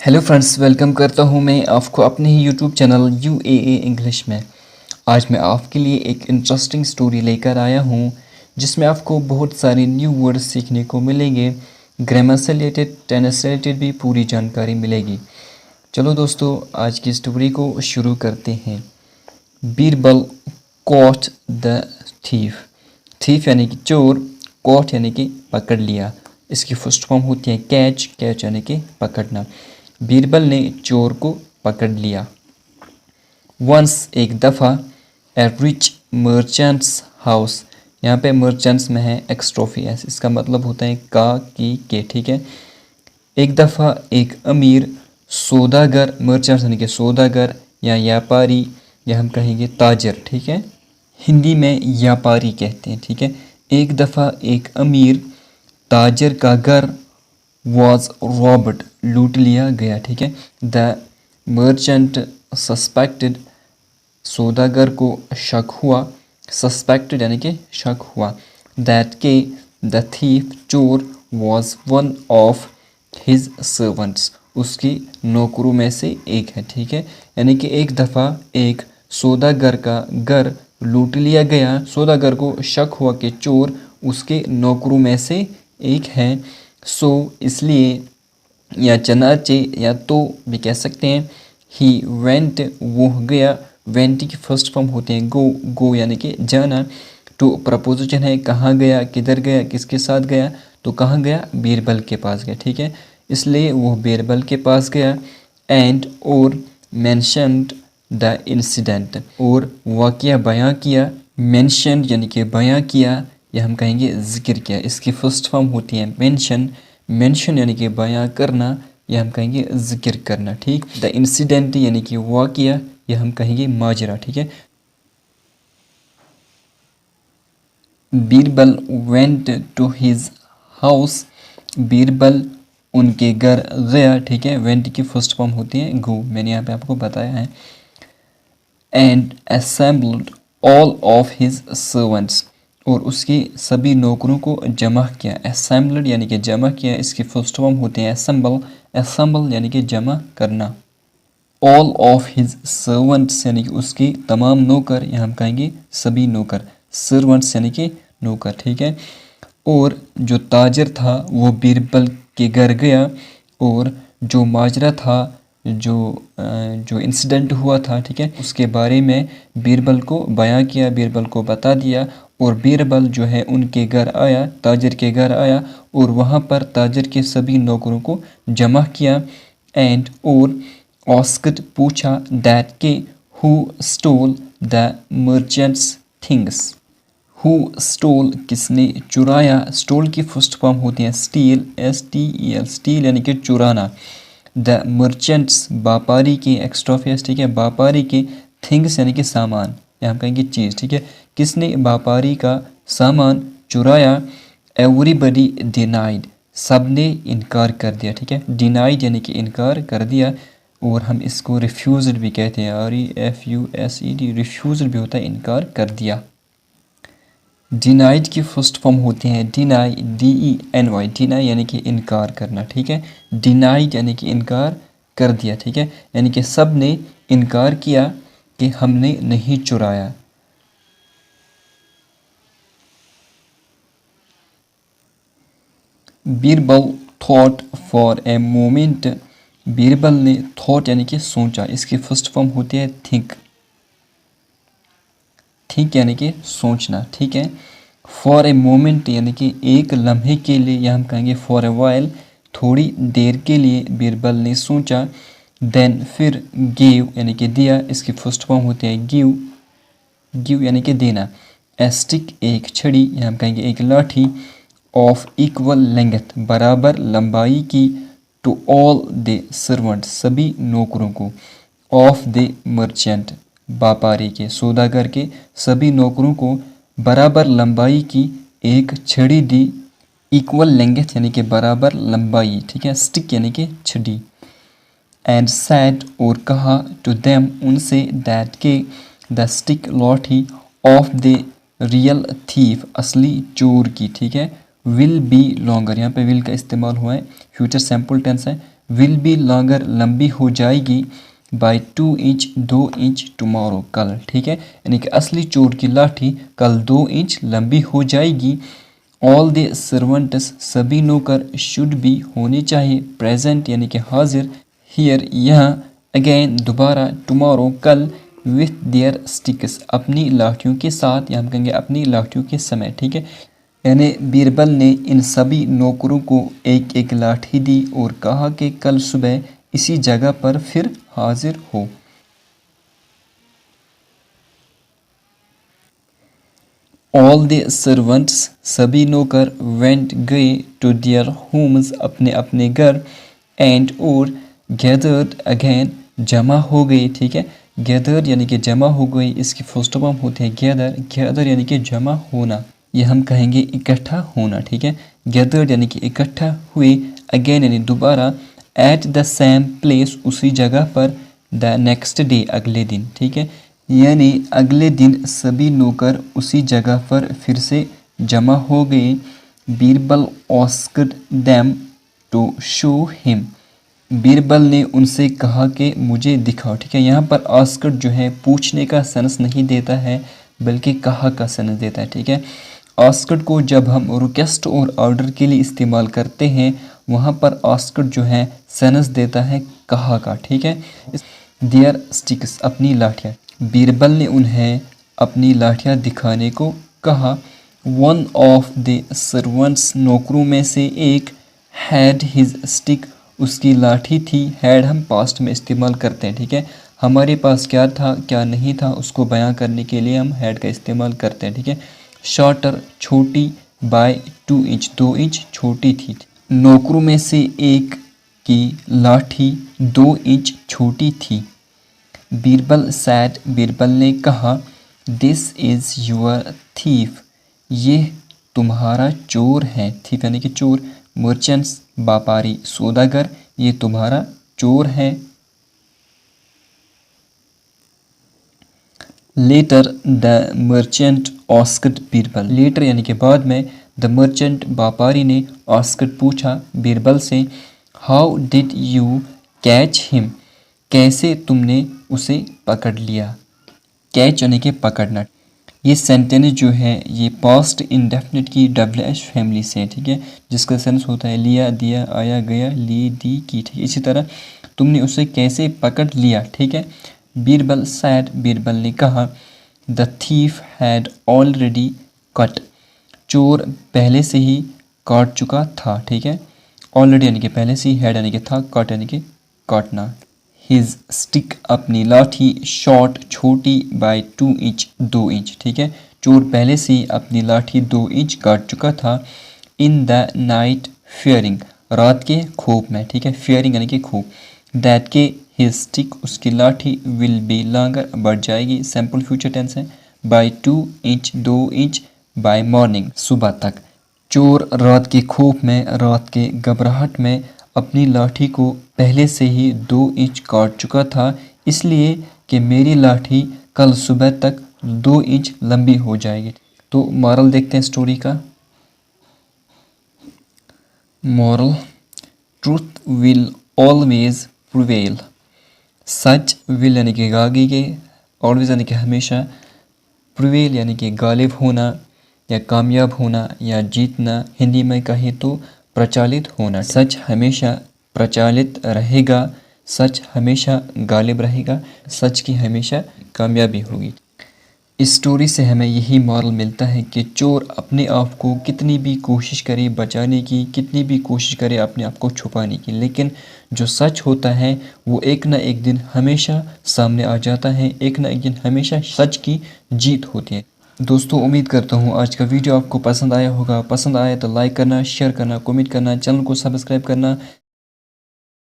Hello friends, welcome करता हूं मैं आपको अपने ही यूट्यूब चैनल UAA इंग्लिश में। आज मैं आपके लिए एक इंटरेस्टिंग स्टोरी लेकर आया हूं जिसमें आपको बहुत सारे न्यू वर्ड्स सीखने को मिलेंगे। ग्रामर से रिलेटेड, टेनिस से रिलेटेड भी पूरी जानकारी मिलेगी। चलो दोस्तों, आज की स्टोरी को शुरू करते हैं। Birbal caught the thief. Thief यानी कि चोर, कॉट यानी कि पकड़ लिया। इसकी फर्स्ट फॉर्म होती है कैच। कैच यानी कि पकड़ना। बीरबल ने चोर को पकड़ लिया। वंस एक दफ़ा, ए रिच मर्चेंट्स हाउस। यहाँ पे मर्चेंट्स में है एक्स्ट्रोफी एस, इसका मतलब होता है का, की, के। ठीक है। एक दफ़ा एक अमीर सौदागर, मर्चेंट्स यानी कि सौदागर या व्यापारी, या हम कहेंगे ताजर। ठीक है, हिंदी में व्यापारी कहते हैं। ठीक है। एक दफ़ा एक अमीर ताजर का घर वॉज रॉब्ड, लूट लिया गया। ठीक है। द मर्चेंट सस्पेक्टेड, सौदागर को शक हुआ। सस्पेक्टेड यानी कि शक हुआ। दैट के द थीफ, चोर, was one of his servants, उसकी नौकरों में से एक है। ठीक है। यानी कि एक दफ़ा एक सौदागर का घर लूट लिया गया। सौदागर को शक हुआ कि चोर उसके नौकरों में से एक है। सो इसलिए, या चनाचे, या तो भी कह सकते हैं। ही वेंट, वो गया। वेंट की फर्स्ट फॉर्म होते हैं गो। गो यानी कि जाना। टू प्रपोजिशन है, कहाँ गया, किधर गया, किसके साथ गया। तो कहाँ गया, बीरबल के पास गया। ठीक है। इसलिए वो बीरबल के पास गया। एंड और मैंशनड द इंसिडेंट, और वाक़या बयां किया। मैंशन यानी कि बयां किया, या हम कहेंगे जिक्र किया। इसकी फर्स्ट फॉर्म होती है मेंशन। मेंशन यानी कि बयां करना, या हम कहेंगे जिक्र करना। ठीक। द इंसिडेंट यानी कि वाक़या, या हम कहेंगे माजरा। ठीक है। Birbal went to his house, Birbal उनके घर गया। ठीक है। वेंट की फर्स्ट फॉर्म होती है गो, मैंने यहाँ पे आपको बताया है। And assembled all of his servants, और उसके सभी नौकरों को जमा किया। assembled यानी कि जमा किया। इसकी फर्स्ट फॉर्म होते हैं assemble। assemble यानी कि जमा करना। ऑल ऑफ हिज सर्वेंट्स यानी कि उसके तमाम नौकर, या हम कहेंगे सभी नौकर। सर्वेंट्स यानी कि नौकर। ठीक है। और जो ताजर था वो बीरबल के घर गया, और जो माजरा था, जो इंसिडेंट हुआ था, ठीक है, उसके बारे में बीरबल को बयां किया, बीरबल को बता दिया। और बीरबल जो है उनके घर आया, ताजर के घर आया, और वहाँ पर ताजर के सभी नौकरों को जमा किया। एंड और ऑस्कड, पूछा। दैट के who stole the merchants things. Who stole, किसने चुराया। स्टोल की फर्स्ट फॉर्म होती है स्टील, STEL, स्टील यानी कि चुराना। द मर्चेंट्स, व्यापारी के, एक्स्ट्रोफियस। ठीक है। व्यापारी के, थिंग्स यानी कि सामान, या हम कहेंगे चीज़। ठीक है। किसने व्यापारी का सामान चुराया। एवरीबडी डिनाइड, सब ने इनकार कर दिया। ठीक है। डिनाइड यानी कि इनकार कर दिया। और हम इसको रिफ्यूज़ड भी कहते हैं, REFUSED, रिफ्यूज़ड भी होता है इनकार कर दिया। डिनाइड की फर्स्ट फॉर्म होती है डिनाई, DENY, डिनाई यानी कि इनकार करना। ठीक है। डिनाइड यानी कि इनकार कर दिया। ठीक है। यानी कि सब ने इनकार किया कि हमने नहीं चुराया। Birbal thought for a moment, Birbal ने थॉट यानी कि सोचा। इसकी फर्स्ट फॉर्म होती है थिंक। थिंक यानी कि सोचना। ठीक है। फॉर ए मोमेंट यानी कि एक लम्हे के लिए, या हम कहेंगे फॉर ए वाइल, थोड़ी देर के लिए बीरबल ने सोचा। देन फिर गेव यानी कि दिया। इसकी फर्स्ट फॉर्म होती है गिव। गिव यानी कि देना। ए स्टिक, एक छड़ी, या हम कहेंगे एक लाठी। ऑफ इक्वल लेंथ, बराबर लंबाई की। टू ऑल द सर्वेंट, सभी नौकरों को। ऑफ द मर्चेंट, व्यापारी के, सौदागर के सभी नौकरों को बराबर लंबाई की एक छड़ी दी। इक्वल लेंथ यानी कि बराबर लंबाई। ठीक है। स्टिक यानी कि छड़ी। एंड सैड, और कहा। टू देम, उनसे। दैट के द स्टिक, लाठी। ऑफ द रियल थीफ, असली चोर की। ठीक है। विल बी लॉन्गर, यहाँ पे विल का इस्तेमाल हुआ है, फ्यूचर सैम्पल टेंस है। विल बी लॉन्गर लंबी हो जाएगी, बाय 2 इंच 2 इंच टुमारो कल, ठीक है। यानी कि असली चोर की लाठी कल 2 इंच लंबी हो जाएगी। ऑल द सर्वेंट्स सभी नौकर शुड बी होने चाहिए, प्रेजेंट यानी कि हाजिर, हियर यहाँ, अगेन दोबारा, टुमारो कल, विथ देयर स्टिक्स अपनी लाठियों के साथ, या हम कहेंगे अपनी लाठियों के समय, ठीक है। यानी बीरबल ने इन सभी नौकरों को एक एक लाठी दी और कहा कि कल सुबह इसी जगह पर फिर हाजिर हो। ऑल द सर्वेंट्स सभी नौकर वेंट गए टू देयर होम्स अपने अपने घर, एंड और गैदर्ड अगेन जमा हो गए, ठीक है। गैदर्ड यानी कि जमा हो गई, इसकी फर्स्ट फॉर्म होती है गैदर, गैदर यानी कि जमा होना, ये हम कहेंगे इकट्ठा होना, ठीक है। गैदर्ड यानी कि इकट्ठा हुए, अगेन यानी दोबारा, एट द सेम प्लेस उसी जगह पर, द नेक्स्ट डे अगले दिन, ठीक है। यानी अगले दिन सभी नौकर उसी जगह पर फिर से जमा हो गए। Birbal asked them to show him, Birbal ने उनसे कहा कि मुझे दिखाओ, ठीक है। यहाँ पर आस्क्ड जो है पूछने का सेंस नहीं देता है, बल्कि कहा का सेंस देता है, ठीक है। आस्क्ड को जब हम रिक्वेस्ट और ऑर्डर के लिए इस्तेमाल करते हैं, वहाँ पर आस्क्ड जो है सेंस देता है कहा का, ठीक है। देयर स्टिक्स अपनी लाठियाँ, बीरबल ने उन्हें अपनी लाठियाँ दिखाने को कहा। वन ऑफ द सर्वेंट्स नौकरों में से एक, हैड हिज स्टिक उसकी लाठी थी, हैड हम पास्ट में इस्तेमाल करते हैं, ठीक है। हमारे पास क्या था क्या नहीं था उसको बयां करने के लिए हम हैड का इस्तेमाल करते हैं, ठीक है। शॉर्टर छोटी, बाय 2 इंच 2 इंच छोटी थी। नौकरों में से एक की लाठी 2 इंच छोटी थी। बीरबल सैड बीरबल ने कहा, दिस इज़ योर थीफ ये तुम्हारा चोर है, थीफ यानी कि चोर, मर्चेंट्स व्यापारी, सौदागर, ये तुम्हारा चोर है। Later the merchant asked Birbal, later यानी कि बाद में, द मर्चेंट व्यापारी ने आस्क्ड पूछा बीरबल से, how did you catch him कैसे तुमने उसे पकड़ लिया। कैच यानी कि पकड़ना। ये सेंटेंस जो है ये पास्ट इंडेफिनिट की WH फैमिली से है, ठीक है, जिसका सेंस होता है लिया, दिया, आया, गया, ली, दी, की, ठीक है। इसी तरह तुमने उसे कैसे पकड़ लिया, ठीक है। बीरबल सैड बीरबल ने कहा, the thief had already cut चोर पहले से ही काट चुका था, ठीक है। ऑलरेडी यानी कि पहले से ही, हैड यानी कि था, कट यानी कि काटना। हिज स्टिक अपनी लाठी, शॉर्ट छोटी, बाय 2 इंच 2 इंच, ठीक है। चोर पहले से ही अपनी लाठी 2 इंच काट चुका था। इन द नाइट फियरिंग रात के खौफ में, ठीक है, फियरिंग यानी कि खौफ, दैट के हिज स्टिक उसकी लाठी, विल बी लॉन्गर बढ़ जाएगी, सिंपल फ्यूचर टेंस है, by 2 inch 2 inch, by morning सुबह तक। चोर रात के खौफ में, रात के घबराहट में अपनी लाठी को पहले से ही 2 इंच काट चुका था, इसलिए कि मेरी लाठी कल सुबह तक 2 इंच लंबी हो जाएगी। तो मॉरल देखते हैं स्टोरी का। Moral, truth will always prevail, such will यानी कि आगे के, ऑलवेज यानी कि हमेशा, प्रिवेल यानी कि गालिब होना या कामयाब होना या जीतना, हिंदी में कहें तो प्रचलित होना। सच हमेशा प्रचलित रहेगा, सच हमेशा गालिब रहेगा, सच की हमेशा कामयाबी होगी। इस स्टोरी से हमें यही मॉरल मिलता है कि चोर अपने आप को कितनी भी कोशिश करे बचाने की, कितनी भी कोशिश करे अपने आप को छुपाने की, लेकिन जो सच होता है वो एक ना एक दिन हमेशा सामने आ जाता है, एक ना एक दिन हमेशा सच की जीत होती है। दोस्तों उम्मीद करता हूँ आज का वीडियो आपको पसंद आया होगा। पसंद आया तो लाइक करना, शेयर करना, कमेंट करना, चैनल को सब्सक्राइब करना।